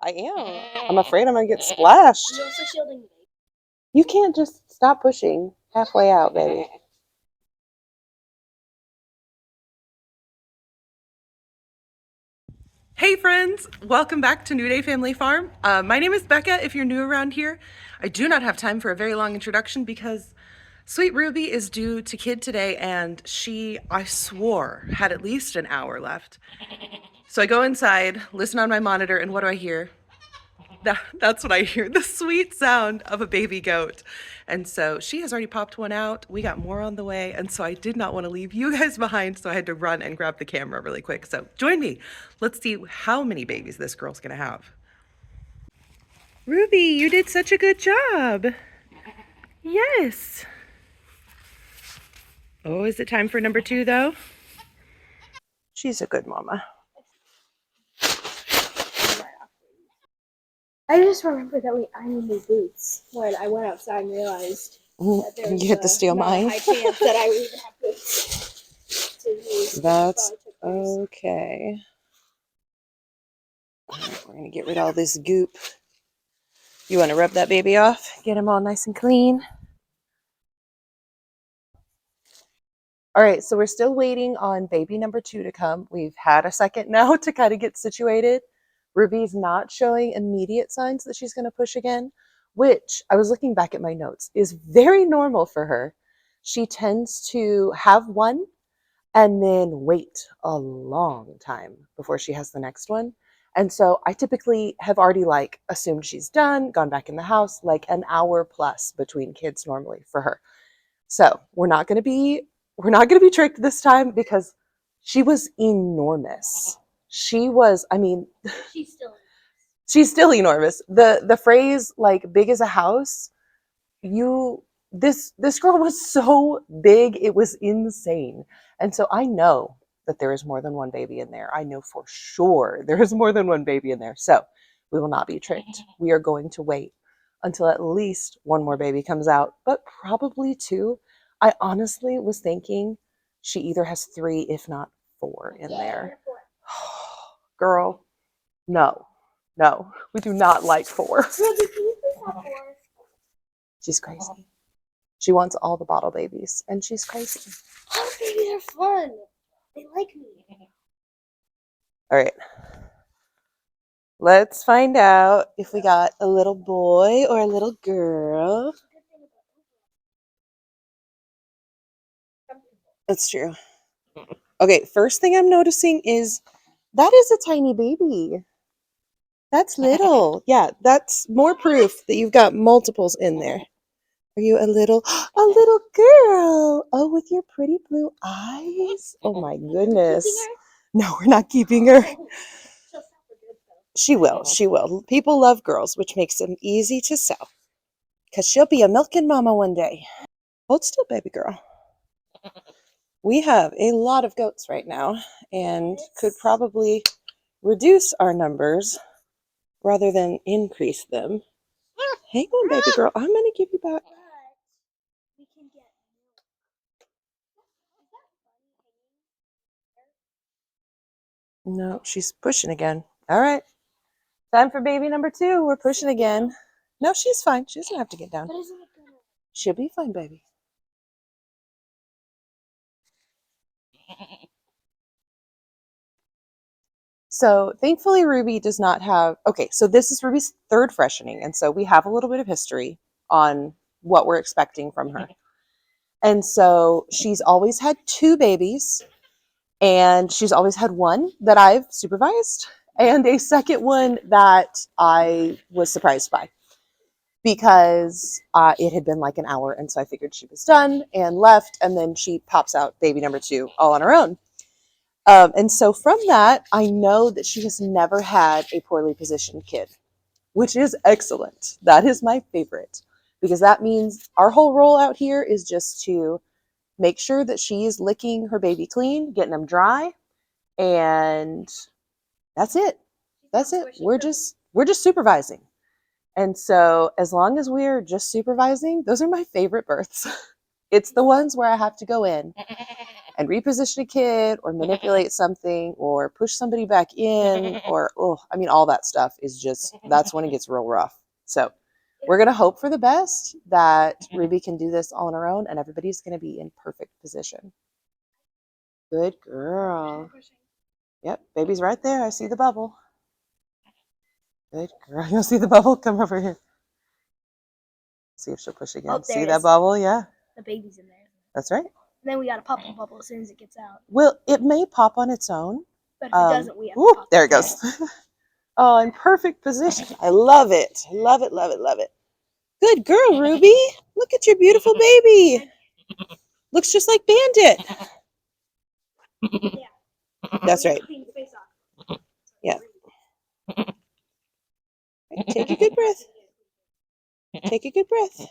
I am. I'm afraid I'm gonna get splashed. I'm also shielding the baby. You can't just stop pushing halfway out, baby. Hey friends, welcome back to New Day Family Farm. My name is Becca if you're new around here. I do not have time for a very long introduction because Sweet Ruby is due to kid today and she, I swore, had at least an hour left. So I go inside, listen on my monitor, and what do I hear? That's what I hear, the sweet sound of a baby goat. And so she has already popped one out. We got more on the way. And so I did not want to leave you guys behind. So I had to run and grab the camera really quick. So join me. Let's see how many babies this girl's going to have. Ruby, you did such a good job. Yes. Oh, is it time for number 2 though? She's a good mama. I just remembered that I need new boots when I went outside and realized that there was You hit the steel mine. a high chance that I would even have boots to use. That's okay. We're going to get rid of all this goop. You want to rub that baby off? Get him all nice and clean. All right, so we're still waiting on baby number 2 to come. We've had a second now to kind of get situated. Ruby's not showing immediate signs that she's going to push again, which I was looking back at my notes is very normal for her. She tends to have one and then wait a long time before she has the next one. And so I typically have already assumed she's done, gone back in the house, like an hour plus between kids normally for her. So we're not going to be tricked this time because she was enormous. She was, I mean, she's still enormous. The phrase like big as a house, this girl was so big, it was insane. And so I know that there is more than one baby in there. I know for sure there is more than one baby in there. So we will not be tricked. We are going to wait until at least one more baby comes out, but probably 2. I honestly was thinking she either has 3, if not 4 in there. Girl, no, we do not like 4. She's crazy. She wants all the bottle babies, and she's crazy. Bottle babies are fun. They like me. All right. Let's find out if we got a little boy or a little girl. That's true. Okay, first thing I'm noticing is that is a tiny baby. That's little. Yeah, that's more proof that you've got multiples in there. Are you a little girl? Oh, with your pretty blue eyes. Oh my goodness. No, we're not keeping her. She will. People love girls, which makes them easy to sell. Because she'll be a milking mama one day. Hold still, baby girl. We have a lot of goats right now and could probably reduce our numbers rather than increase them. Hang on, baby girl. I'm going to give you back. No, she's pushing again. All right. Time for baby number 2. We're pushing again. No, she's fine. She doesn't have to get down. She'll be fine, baby. So thankfully Ruby does not have, okay, so this is Ruby's 3rd freshening. And so we have a little bit of history on what we're expecting from her. And so she's always had 2 babies, and she's always had one that I've supervised and a second one that I was surprised by because it had been like an hour. And so I figured she was done and left. And then she pops out baby number 2 all on her own. And so from that, I know that she has never had a poorly positioned kid, which is excellent. That is my favorite because that means our whole role out here is just to make sure that she's licking her baby clean, getting them dry, and that's it. That's it. We're just supervising. And so as long as we're just supervising, those are my favorite births. It's the ones where I have to go in and reposition a kid or manipulate something or push somebody back in or, oh, I mean, all that stuff is just, that's when it gets real rough. So we're going to hope for the best that Ruby can do this all on her own and everybody's going to be in perfect position. Good girl. Yep, baby's right there. I see the bubble. Good girl. You'll see the bubble? Come over here. See if she'll push again. Oh, see that bubble? Yeah. The baby's in there. That's right. And then we got to pop the bubble as soon as it gets out. Well, it may pop on its own. But if it doesn't, we have to pop there it goes. Oh, in perfect position. I love it. Love it, love it, love it. Good girl, Ruby. Look at your beautiful baby. Looks just like Bandit. Yeah. That's right. Yeah. Right, take a good breath. Take a good breath.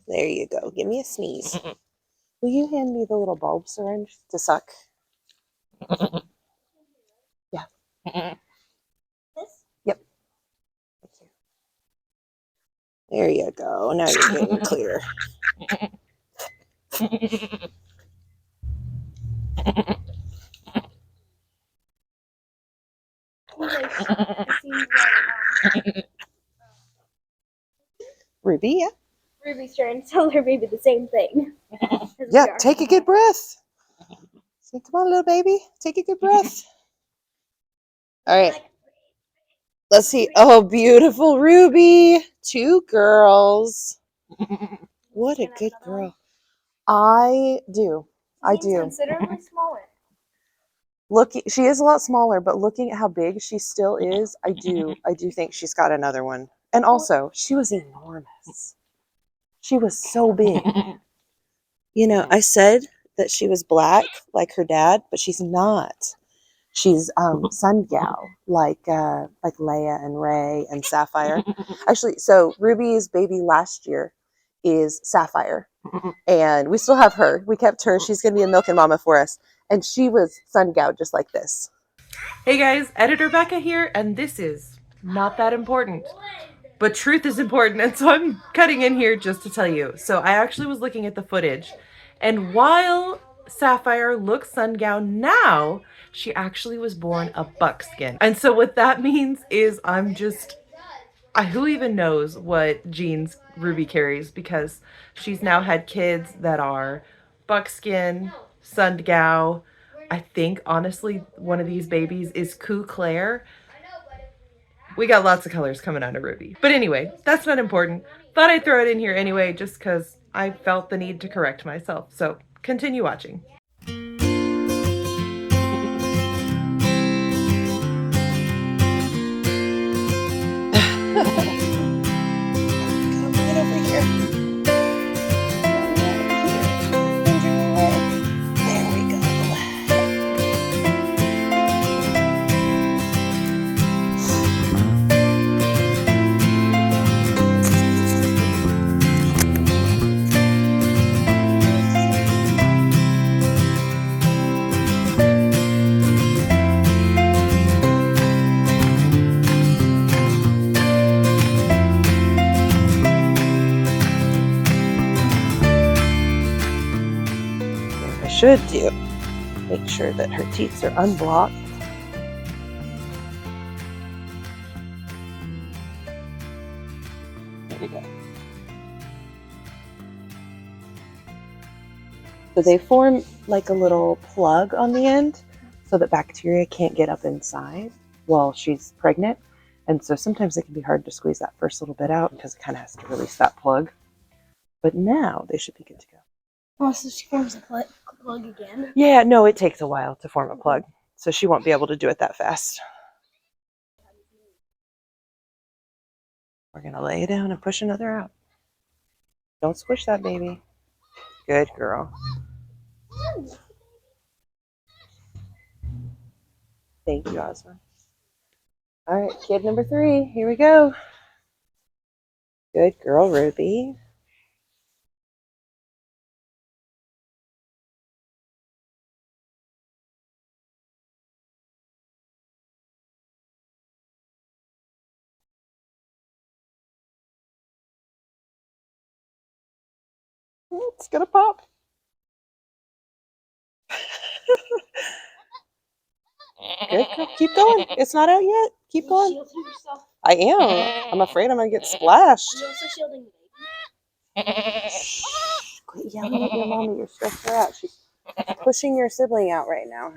There you go. Give me a sneeze. Will you hand me the little bulb syringe to suck? Yeah. This? Yep. Thank you. There you go. Now you're getting clear. Ruby, yeah. Ruby's trying to tell her baby the same thing. Yeah, take a good breath. So, come on, little baby. Take a good breath. All right. Let's see. Oh, beautiful Ruby. 2 girls. What a good girl. I do. I do. Considerably smaller. She is a lot smaller, but looking at how big she still is, I do think she's got another one. And also, she was enormous. She was so big. You know, I said that she was black like her dad, but she's not. She's sun gal like Leia and Ray and Sapphire. Actually, so Ruby's baby last year is Sapphire, and we still have her. We kept her. She's gonna be a milking mama for us, and she was sun gal just like this. Hey guys, Editor Becca here, and this is not that important. But truth is important, and so I'm cutting in here just to tell you. So I actually was looking at the footage, and while Sapphire looks sungown now, she actually was born a buckskin. And so what that means is who even knows what genes Ruby carries, because she's now had kids that are buckskin, sungow. I think, honestly, one of these babies is Coo Claire. We got lots of colors coming out of Ruby. But anyway, that's not important. Thought I'd throw it in here anyway, just because I felt the need to correct myself. So continue watching. Come right over here. There we go. Should do. Make sure that her teeth are unblocked. There we go. So they form like a little plug on the end so that bacteria can't get up inside while she's pregnant. And so sometimes it can be hard to squeeze that first little bit out because it kind of has to release that plug. But now they should be good to go. Oh, so she forms a plug again? Yeah, no, it takes a while to form a plug. So she won't be able to do it that fast. We're going to lay it down and push another out. Don't squish that baby. Good girl. Thank you, Osmond. All right, kid number 3. Here we go. Good girl, Ruby. It's gonna pop. Good girl. Keep going. It's not out yet. Keep going. Shielding yourself. I am. I'm afraid I'm gonna get splashed. You're also shielding the baby. Shh. Quit yelling at your mommy. You're stressing her out. She's pushing your sibling out right now.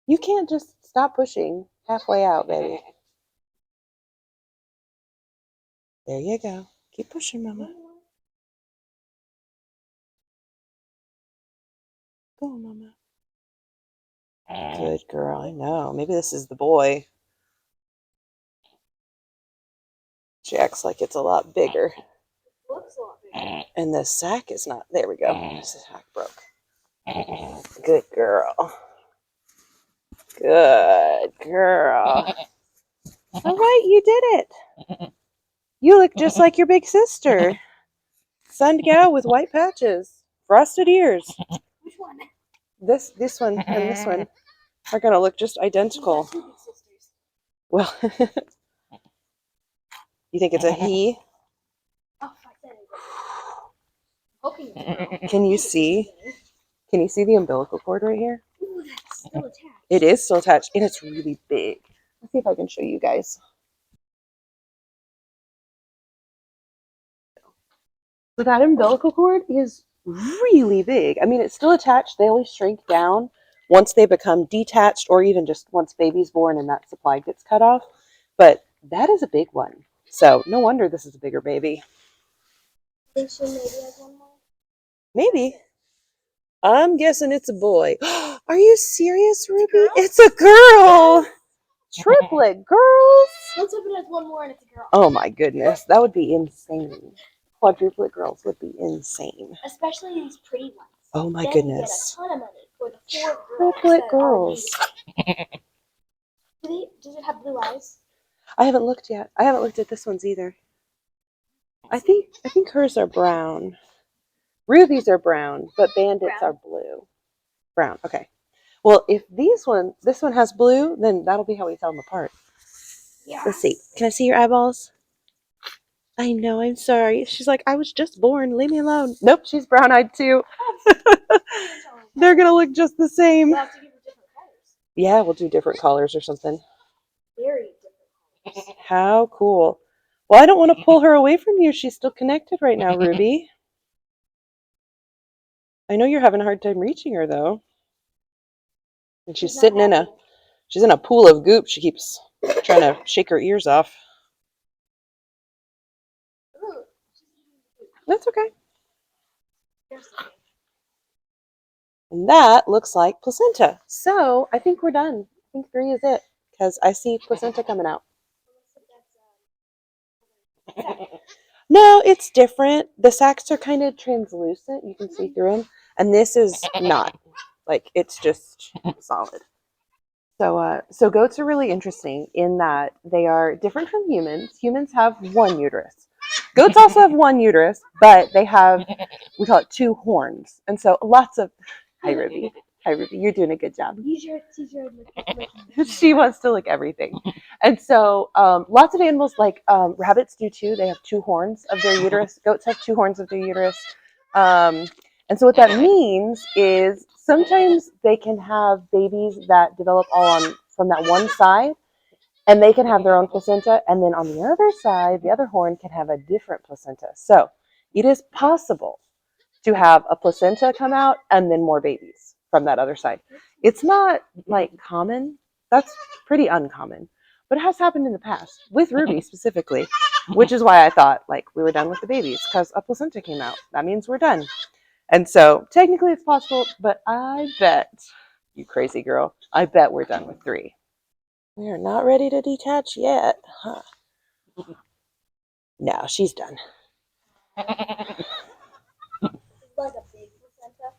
You can't just stop pushing halfway out, baby. There you go. Keep pushing, mama. Go on, mama. Good girl. I know. Maybe this is the boy. She acts like it's a lot bigger. Looks a lot bigger. And the sack is not. There we go. The sack broke. Good girl. Good girl. All right, you did it. You look just like your big sister. Sunned gal with white patches, frosted ears. Which one? This one and this one are gonna look just identical. Two big sisters. Well, you think it's a he? Oh, fuck that. Hoping it's a girl. Can you see? Can you see the umbilical cord right here? Ooh, that's still attached. It is still attached, and it's really big. Let's see if I can show you guys. So that umbilical cord is really big. I mean, it's still attached. They always shrink down once they become detached, or even just once baby's born and that supply gets cut off. But that is a big one. So no wonder this is a bigger baby. Think she maybe has one more? Maybe. I'm guessing it's a boy. Are you serious, Ruby? It's a girl. Triplet girls. Let's hope it has one more and it's a girl. Oh my goodness, that would be insane. Quadruplet girls would be insane. Especially these pretty ones. Oh my then goodness. You get a ton of money for the 4 Triplet girls. girls. Does it have blue eyes? I haven't looked yet. I haven't looked at this one's either. I think hers are brown. Ruby's are brown, but Bandits are blue. Brown. Okay. Well, if this one has blue, then that'll be how we tell them apart. Yeah. Let's see. Can I see your eyeballs? I know. I'm sorry. She's like, I was just born. Leave me alone. Nope. She's brown-eyed too. They're gonna look just the same. We'll have to give her different colors. Yeah, we'll do different colors or something. Very different colors. How cool. Well, I don't want to pull her away from you. She's still connected right now, Ruby. I know you're having a hard time reaching her though. And she's sitting in a pool of goop. She keeps trying to shake her ears off. Ooh. That's okay. And that looks like placenta. So I think we're done. I think 3 is it. Because I see placenta coming out. No, it's different. The sacs are kind of translucent. You can see through them. And this is not. Like, it's just solid. So goats are really interesting in that they are different from humans. Humans have one uterus. Goats also have one uterus, but they have, we call it 2 horns. And so lots of, hi Ruby, you're doing a good job. She wants to lick everything. And so lots of animals, like rabbits do too. They have 2 horns of their uterus. Goats have 2 horns of their uterus. And so what that means is sometimes they can have babies that develop all from that one side, and they can have their own placenta, and then on the other side, the other horn can have a different placenta. So it is possible to have a placenta come out and then more babies from that other side. It's not like common. That's pretty uncommon. But it has happened in the past, with Ruby specifically, which is why I thought like we were done with the babies, because a placenta came out. That means we're done. And so technically it's possible, but I bet, you crazy girl, I bet we're done with 3. We are not ready to detach yet, huh? No, she's done. Like a big placenta.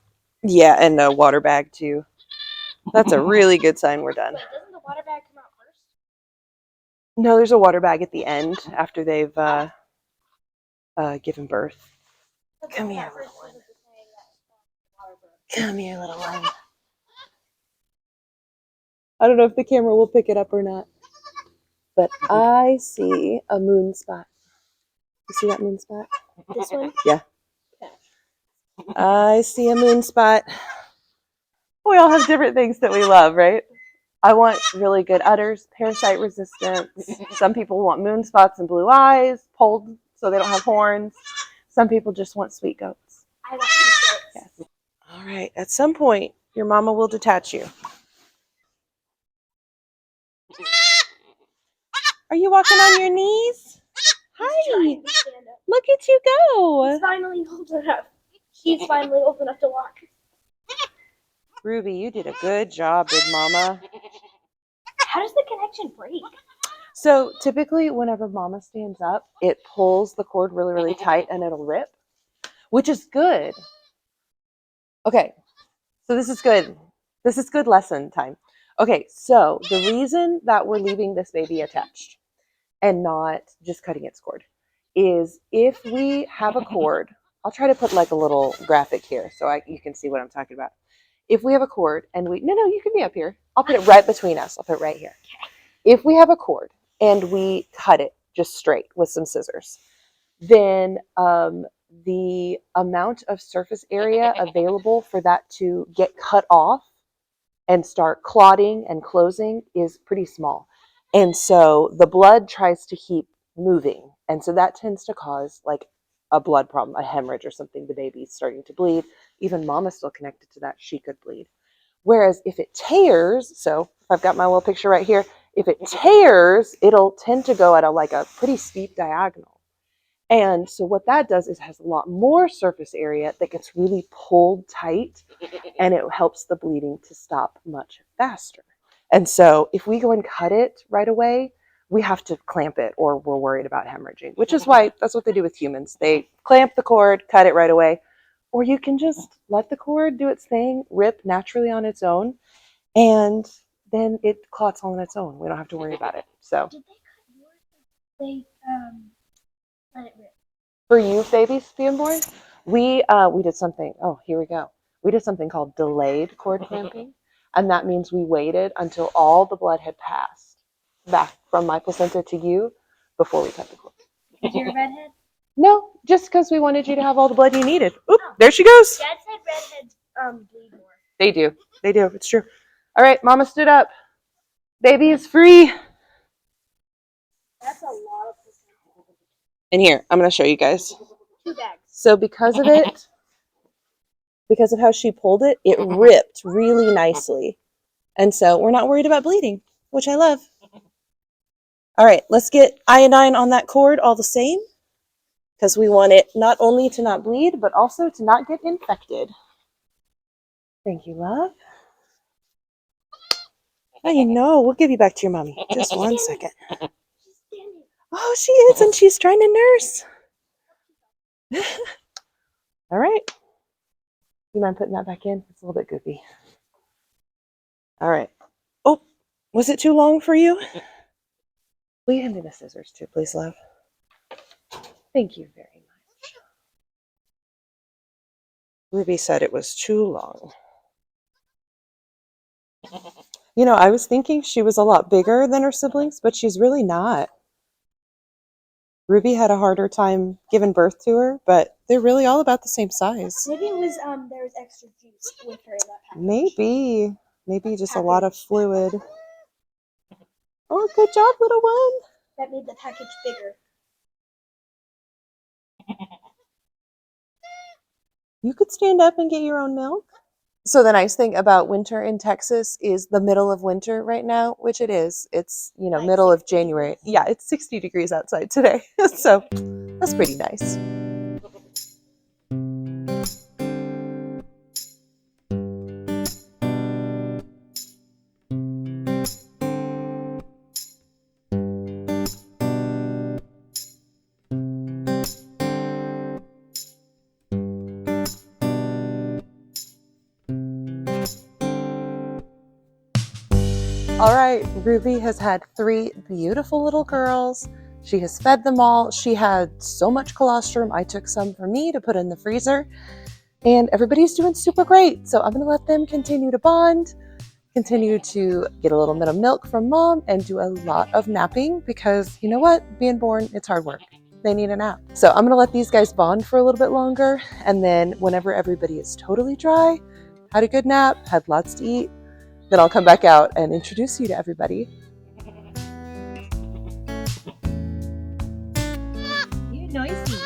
Yeah, and a water bag too. That's a really good sign we're done. Wait, doesn't the water bag come out first? No, there's a water bag at the end after they've given birth. Come here, little one. Come here, little one. I don't know if the camera will pick it up or not, but I see a moon spot. You see that moon spot? This one? Yeah. I see a moon spot. We all have different things that we love, right? I want really good udders, parasite resistance. Some people want moon spots and blue eyes, pulled so they don't have horns. Some people just want sweet goats. I want some goats. Yes. All right. At some point, your mama will detach you. Are you walking on your knees? Hi. Trying to stand up. Look at you go. He's finally old enough. She's finally old enough to walk. Ruby, you did a good job, big mama. How does the connection break? So typically, whenever mama stands up, it pulls the cord really, really tight and it'll rip, which is good. Okay, so this is good. This is good lesson time. Okay, so the reason that we're leaving this baby attached and not just cutting its cord is if we have a cord, I'll try to put like a little graphic here so you can see what I'm talking about. If we have a cord and no, you can be up here. I'll put it right between us. I'll put it right here. If we have a cord and we cut it just straight with some scissors, then the amount of surface area available for that to get cut off and start clotting and closing is pretty small. And so the blood tries to keep moving. And so that tends to cause like a blood problem, a hemorrhage or something. The baby's starting to bleed. Even mama's still connected to that. She could bleed. Whereas if it tears, so if I've got my little picture right here, if it tears, it'll tend to go at a pretty steep diagonal. And so what that does is has a lot more surface area that gets really pulled tight, and it helps the bleeding to stop much faster. And so if we go and cut it right away, we have to clamp it or we're worried about hemorrhaging, which is why that's what they do with humans. They clamp the cord, cut it right away. Or you can just let the cord do its thing, rip naturally on its own, and then it clots on its own. We don't have to worry about it. So Did they cut yours? They let it rip. for you babies being born, we did something. Oh, here we go. We did something called delayed cord clamping, and that means we waited until all the blood had passed back from my placenta to you before we cut the cord. Because you're a redhead? No, just because we wanted you to have all the blood you needed. Oop, Oh. there she goes. Dad said redheads bleed more. They do. They do. It's true. All right, mama stood up. Baby is free. That's a lot of placenta. And here, I'm going to show you guys. 2 bags. So because of it, because of how she pulled it, it ripped really nicely. And so we're not worried about bleeding, which I love. All right, let's get iodine on that cord all the same, because we want it not only to not bleed, but also to not get infected. Thank you, love. I know. We'll give you back to your mommy. Just 1 second. She's standing. Oh, she is, and she's trying to nurse. All right. You mind putting that back in? It's a little bit goofy. All right. Oh, was it too long for you? Will you hand me the scissors too, please, love? Thank you very much. Ruby said it was too long. You know, I was thinking she was a lot bigger than her siblings, but she's really not. Ruby had a harder time giving birth to her, but they're really all about the same size. Maybe it was there was extra juice with her in that Maybe package. just a lot of fluid. Oh, good job, little one. That made the package bigger. You could stand up and get your own milk. So the nice thing about winter in Texas is the middle of winter right now, which it is. It's, Like middle of 60 January. degrees. Yeah, it's 60 degrees outside today. So that's pretty nice. All right, Ruby has had 3 beautiful little girls. She has fed them all. She had so much colostrum. I took some for me to put in the freezer, and everybody's doing super great. So I'm going to let them continue to bond, continue to get a little bit of milk from mom, and do a lot of napping because you know what? Being born, it's hard work. They need a nap. So I'm going to let these guys bond for a little bit longer. And then whenever everybody is totally dry, had a good nap, had lots to eat, then I'll come back out and introduce you to everybody. You're noisy.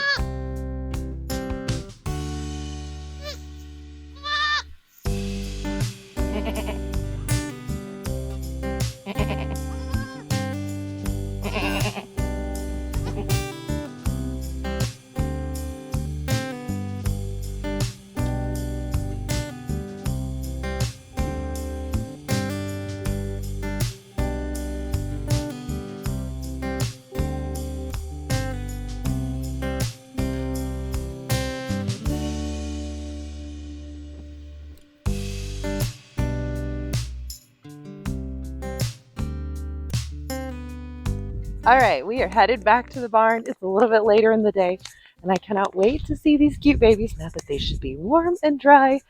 All right, we are headed back to the barn. It's a little bit later in the day, and I cannot wait to see these cute babies now that they should be warm and dry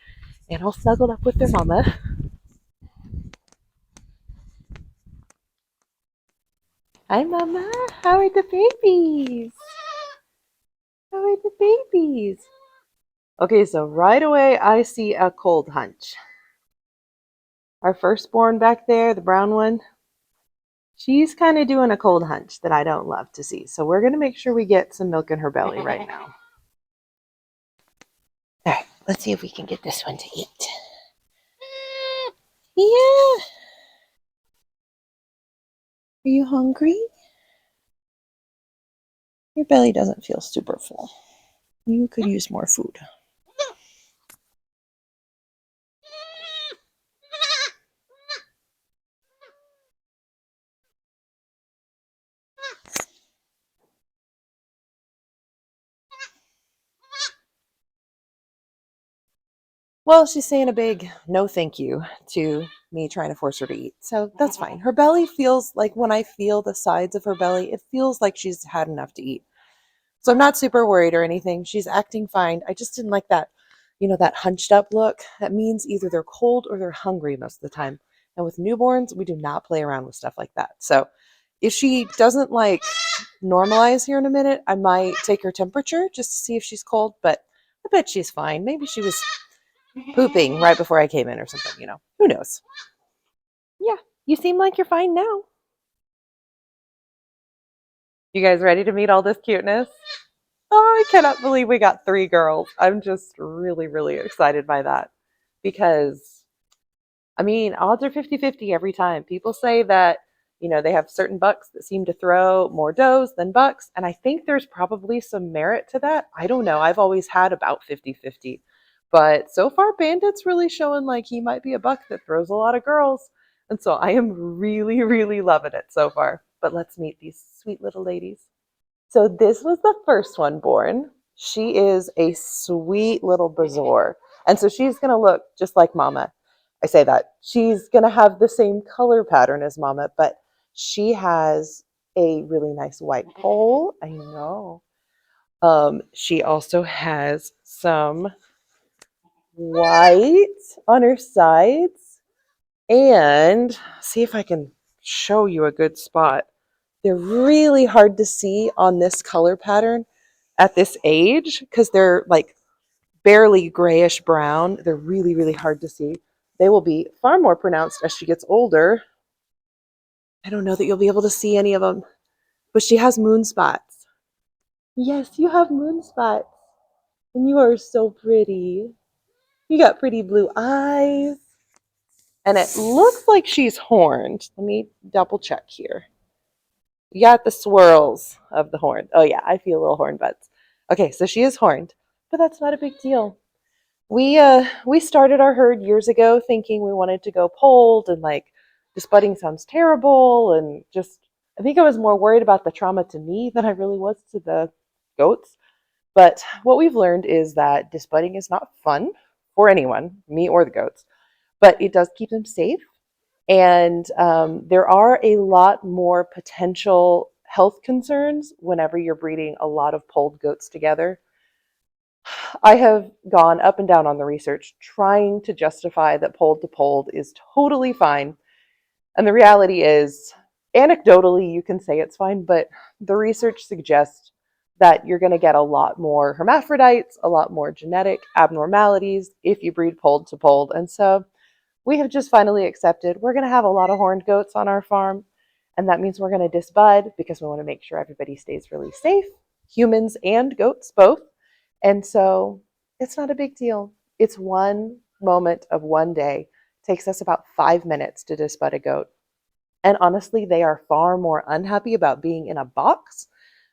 and all snuggled up with their mama. Hi, Mama. How are the babies? How are the babies? Okay, so right away I see a cold hunch. Our firstborn back there, the brown one, she's kind of doing a cold hunch that I don't love to see. So we're going to make sure we get some milk in her belly right now. All right, let's see if we can get this one to eat. Yeah. Are you hungry? Your belly doesn't feel super full. You could use more food. Well, she's saying a big no thank you to me trying to force her to eat. So that's fine. Her belly feels like, when I feel the sides of her belly, it feels like she's had enough to eat. So I'm not super worried or anything. She's acting fine. I just didn't like that, that hunched up look. That means either they're cold or they're hungry most of the time. And with newborns, we do not play around with stuff like that. So if she doesn't normalize here in a minute, I might take her temperature just to see if she's cold, but I bet she's fine. Maybe she was pooping right before I came in or something, Who knows? Yeah, you seem like you're fine now. You guys ready to meet all this cuteness? Oh, I cannot believe we got 3 girls. I'm just really, really excited by that because, odds are 50-50 every time. People say that, they have certain bucks that seem to throw more does than bucks, and I think there's probably some merit to that. I don't know. I've always had about 50-50. But so far, Bandit's really showing like he might be a buck that throws a lot of girls. And so I am really, really loving it so far. But let's meet these sweet little ladies. So this was the first one born. She is a sweet little Bazour. And so she's going to look just like Mama. I say that. She's going to have the same color pattern as Mama, but she has a really nice white poll. I know. She also has some white on her sides. And see if I can show you a good spot. They're really hard to see on this color pattern at this age because they're like barely grayish brown. They're really, really hard to see. They will be far more pronounced as she gets older. I don't know that you'll be able to see any of them, but she has moon spots. Yes, you have moon spots. And you are so pretty. You got pretty blue eyes. And it looks like she's horned. Let me double check here. You got the swirls of the horn. Oh yeah, I feel little horn buds. Okay, so she is horned, but that's not a big deal. We started our herd years ago thinking we wanted to go polled and this budding sounds terrible and just I think I was more worried about the trauma to me than I really was to the goats. But what we've learned is that disbudding is not fun for anyone, me or the goats, but it does keep them safe. And there are a lot more potential health concerns whenever you're breeding a lot of polled goats together. I have gone up and down on the research trying to justify that polled to polled is totally fine. And the reality is, anecdotally, you can say it's fine, but the research suggests that you're going to get a lot more hermaphrodites, a lot more genetic abnormalities if you breed polled to polled. And so we have just finally accepted we're going to have a lot of horned goats on our farm. And that means we're going to disbud because we want to make sure everybody stays really safe, humans and goats both. And so it's not a big deal. It's one moment of one day. It takes us about 5 minutes to disbud a goat. And honestly, they are far more unhappy about being in a box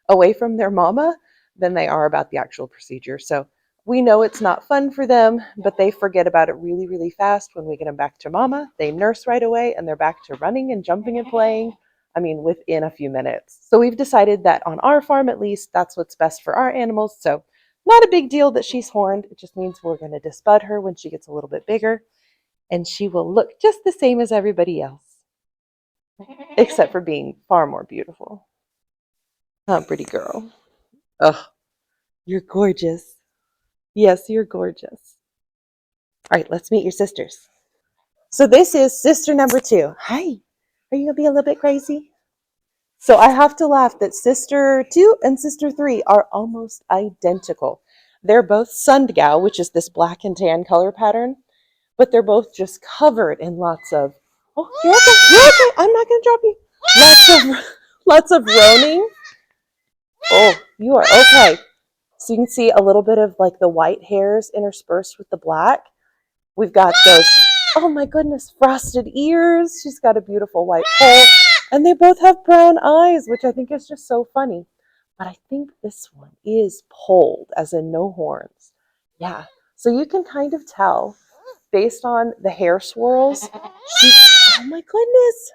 away from their mama than they are about the actual procedure. So we know it's not fun for them, but they forget about it really, really fast when we get them back to mama. They nurse right away and they're back to running and jumping and playing. I mean, within a few minutes. So we've decided that on our farm, at least, that's what's best for our animals. So not a big deal that she's horned. It just means we're going to disbud her when she gets a little bit bigger and she will look just the same as everybody else, except for being far more beautiful. Huh, pretty girl. Ugh, you're gorgeous. Yes, you're gorgeous. All right, let's meet your sisters. So this is sister number 2. Hi. Are you going to be a little bit crazy? So I have to laugh that sister 2 and sister 3 are almost identical. They're both Sundgau, which is this black and tan color pattern, but they're both just covered in lots of, oh, you're okay, you're okay. I'm not going to drop you. Lots of roaming. Oh, you are okay. So you can see a little bit of like the white hairs interspersed with the black. We've got those, oh my goodness, frosted ears. She's got a beautiful white poll. And they both have brown eyes, which I think is just so funny. But I think this one is polled, as in no horns. Yeah. So you can kind of tell based on the hair swirls. Oh my goodness.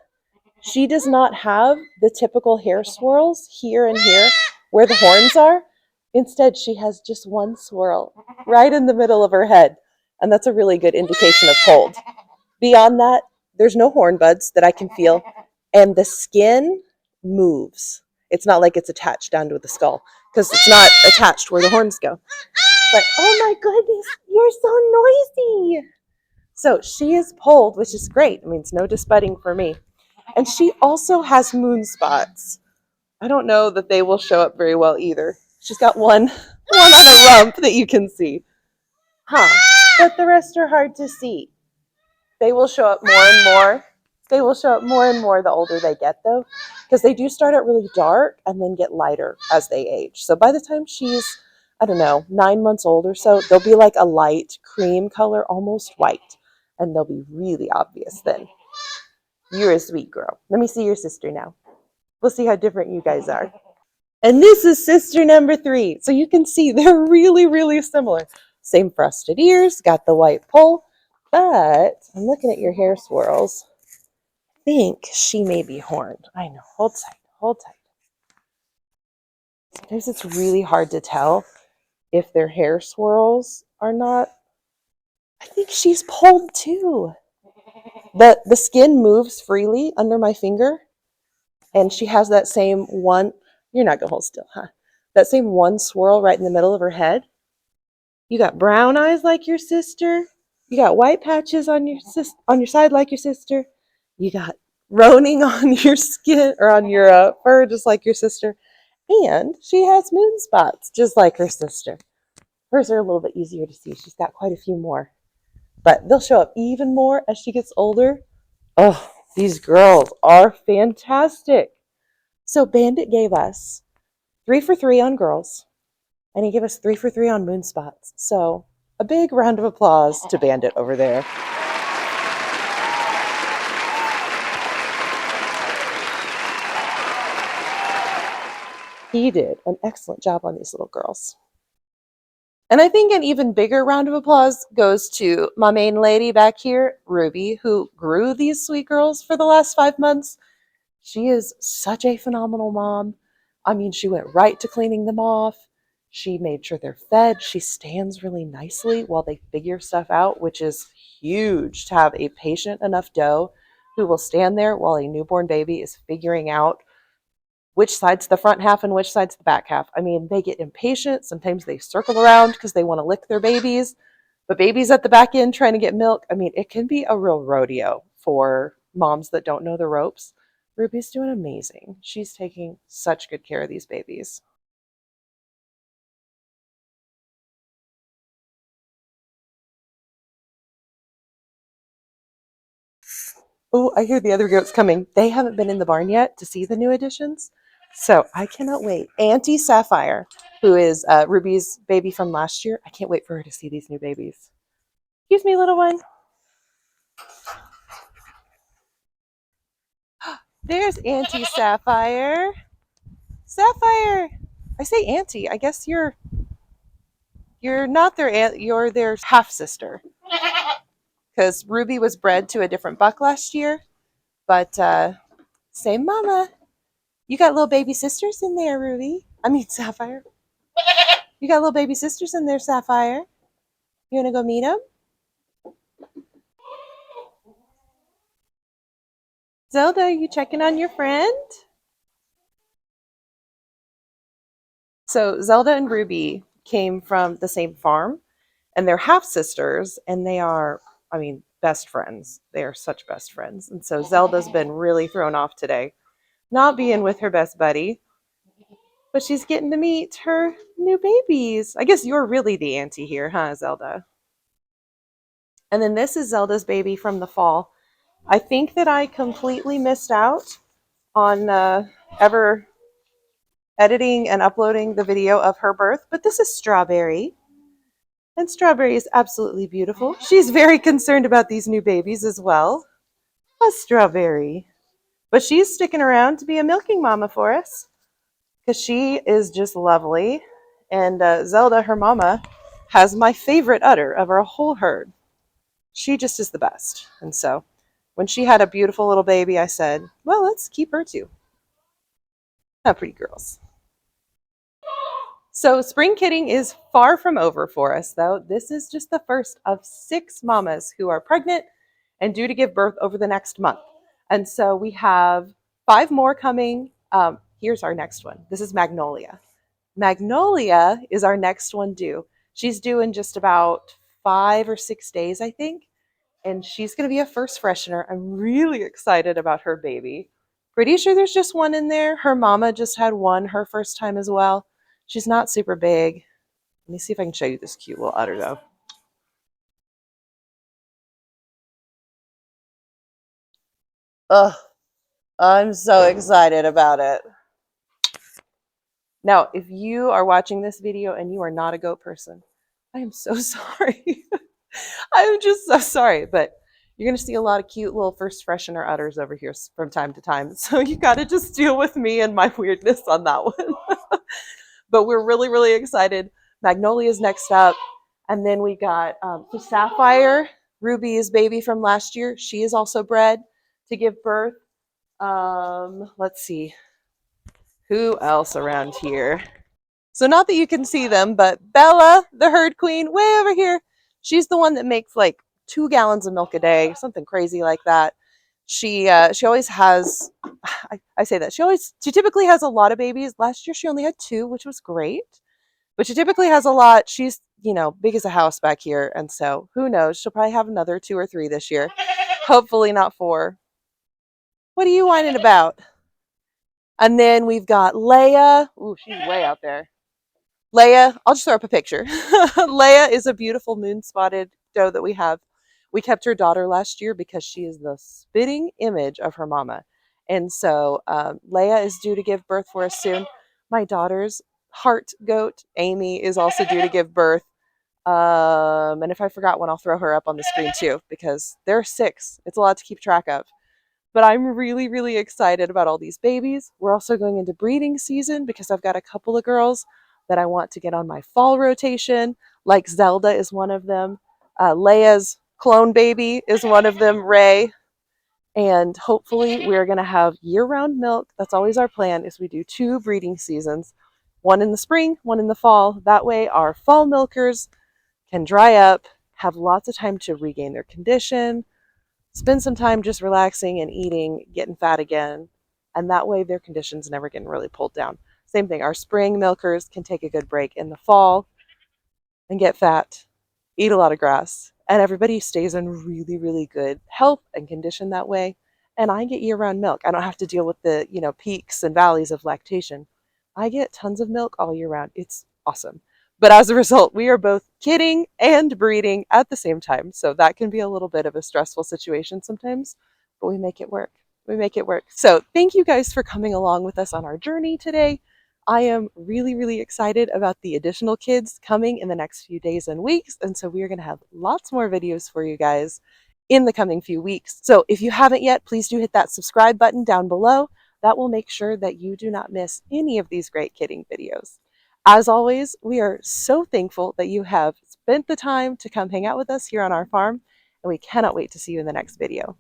She does not have the typical hair swirls here and here where the horns are. Instead, she has just one swirl right in the middle of her head. And that's a really good indication of cold. Beyond that, there's no horn buds that I can feel. And the skin moves. It's not like it's attached down to the skull because it's not attached where the horns go. But oh my goodness, you're so noisy. So she is polled, which is great. It means no disbudding for me. And she also has moon spots. I don't know that they will show up very well either. She's got one on her rump that you can see. Huh. But the rest are hard to see. They will show up more and more. They will show up more and more the older they get, though, because they do start out really dark and then get lighter as they age. So by the time she's, I don't know, 9 months old or so, they'll be like a light cream color, almost white, and they'll be really obvious then. You're a sweet girl. Let me see your sister now. We'll see how different you guys are. And this is sister number 3. So you can see they're really, really similar. Same frosted ears, got the white poll, but I'm looking at your hair swirls. I think she may be horned. I know. Hold tight. Hold tight. Sometimes it's really hard to tell if their hair swirls are not. I think she's polled too. The skin moves freely under my finger, and she has that same one. You're not gonna hold still, huh? That same one swirl right in the middle of her head. You got brown eyes like your sister. You got white patches on your side like your sister. You got roaning on your skin or on your fur just like your sister. And she has moon spots just like her sister. Hers are a little bit easier to see. She's got quite a few more. But they'll show up even more as she gets older. Oh, these girls are fantastic. So Bandit gave us 3 for 3 on girls, and he gave us 3 for 3 on moon spots. So a big round of applause to Bandit over there. He did an excellent job on these little girls. And I think an even bigger round of applause goes to my main lady back here, Ruby, who grew these sweet girls for the last 5 months. She is such a phenomenal mom. I mean, she went right to cleaning them off. She made sure they're fed. She stands really nicely while they figure stuff out, which is huge to have a patient enough doe who will stand there while a newborn baby is figuring out which side's the front half and which side's the back half. I mean, they get impatient. Sometimes they circle around because they want to lick their babies, but babies at the back end trying to get milk. I mean, it can be a real rodeo for moms that don't know the ropes. Ruby's doing amazing. She's taking such good care of these babies. Oh, I hear the other goats coming. They haven't been in the barn yet to see the new additions. So I cannot wait. Auntie Sapphire, who is Ruby's baby from last year. I can't wait for her to see these new babies. Excuse me, little one. There's Auntie Sapphire. Sapphire. I say auntie. I guess you're not their aunt. You're their half sister. Because Ruby was bred to a different buck last year, but same mama. You got little baby sisters in there, Ruby. I mean Sapphire. You got little baby sisters in there, Sapphire. You wanna go meet them? Zelda, are you checking on your friend? So Zelda and Ruby came from the same farm, and they're half sisters, and they are, I mean, best friends. They are such best friends. And so Zelda's been really thrown off today, not being with her best buddy, but she's getting to meet her new babies. I guess you're really the auntie here, huh, Zelda? And then this is Zelda's baby from the fall. I think that I completely missed out on ever editing and uploading the video of her birth, but this is Strawberry. And Strawberry is absolutely beautiful. She's very concerned about these new babies as well. A Strawberry. But she's sticking around to be a milking mama for us because she is just lovely. And Zelda, her mama, has my favorite udder of our whole herd. She just is the best. And so when she had a beautiful little baby, I said, well, let's keep her too. Not pretty girls. So spring kidding is far from over for us, though. This is just the first of 6 mamas who are pregnant and due to give birth over the next month. And so we have 5 more coming. Here's our next one. This is Magnolia. Magnolia is our next one due. She's due in just about 5 or 6 days, I think. And she's going to be a first freshener. I'm really excited about her baby. Pretty sure there's just one in there. Her mama just had one her first time as well. She's not super big. Let me see if I can show you this cute little udder though. Ugh, I'm so excited about it. Now, if you are watching this video and you are not a goat person, I am so sorry. I'm just so sorry, but you're going to see a lot of cute little first freshener udders over here from time to time. So you got to just deal with me and my weirdness on that one. But we're really, really excited. Magnolia's next up. And then we got so Sapphire, Ruby's baby from last year. She is also bred to give birth. Let's see. Who else around here? So not that you can see them, but Bella, the herd queen, way over here. She's the one that makes like 2 gallons of milk a day, something crazy like that. She always has. I say that she typically has a lot of babies. Last year she only had 2, which was great. But she typically has a lot. She's big as a house back here, and so who knows? She'll probably have another 2 or 3 this year. Hopefully not 4. What are you whining about? And then we've got Leia. Ooh, she's way out there. Leia, I'll just throw up a picture. Leia is a beautiful moon spotted doe that we have. We kept her daughter last year because she is the spitting image of her mama. And so Leia is due to give birth for us soon. My daughter's heart goat, Amy, is also due to give birth. And if I forgot one, I'll throw her up on the screen too because there are 6. It's a lot to keep track of. But I'm really, really excited about all these babies. We're also going into breeding season because I've got a couple of girls that I want to get on my fall rotation. Like Zelda is one of them. Leia's clone baby is one of them, Ray. And hopefully we're going to have year-round milk. That's always our plan is we do 2 breeding seasons. One in the spring, one in the fall. That way our fall milkers can dry up, have lots of time to regain their condition, spend some time just relaxing and eating, getting fat again, and that way their condition's never getting really pulled down. Same thing, our spring milkers can take a good break in the fall and get fat, eat a lot of grass, and everybody stays in really, really good health and condition that way. And I get year-round milk. I don't have to deal with the, peaks and valleys of lactation. I get tons of milk all year round. It's awesome. But as a result, we are both kidding and breeding at the same time. So that can be a little bit of a stressful situation sometimes. but we make it work. We make it work. So thank you guys for coming along with us on our journey today. I am really, really excited about the additional kids coming in the next few days and weeks. And so we are going to have lots more videos for you guys in the coming few weeks. So if you haven't yet, please do hit that subscribe button down below. That will make sure that you do not miss any of these great kidding videos. As always, we are so thankful that you have spent the time to come hang out with us here on our farm, and we cannot wait to see you in the next video.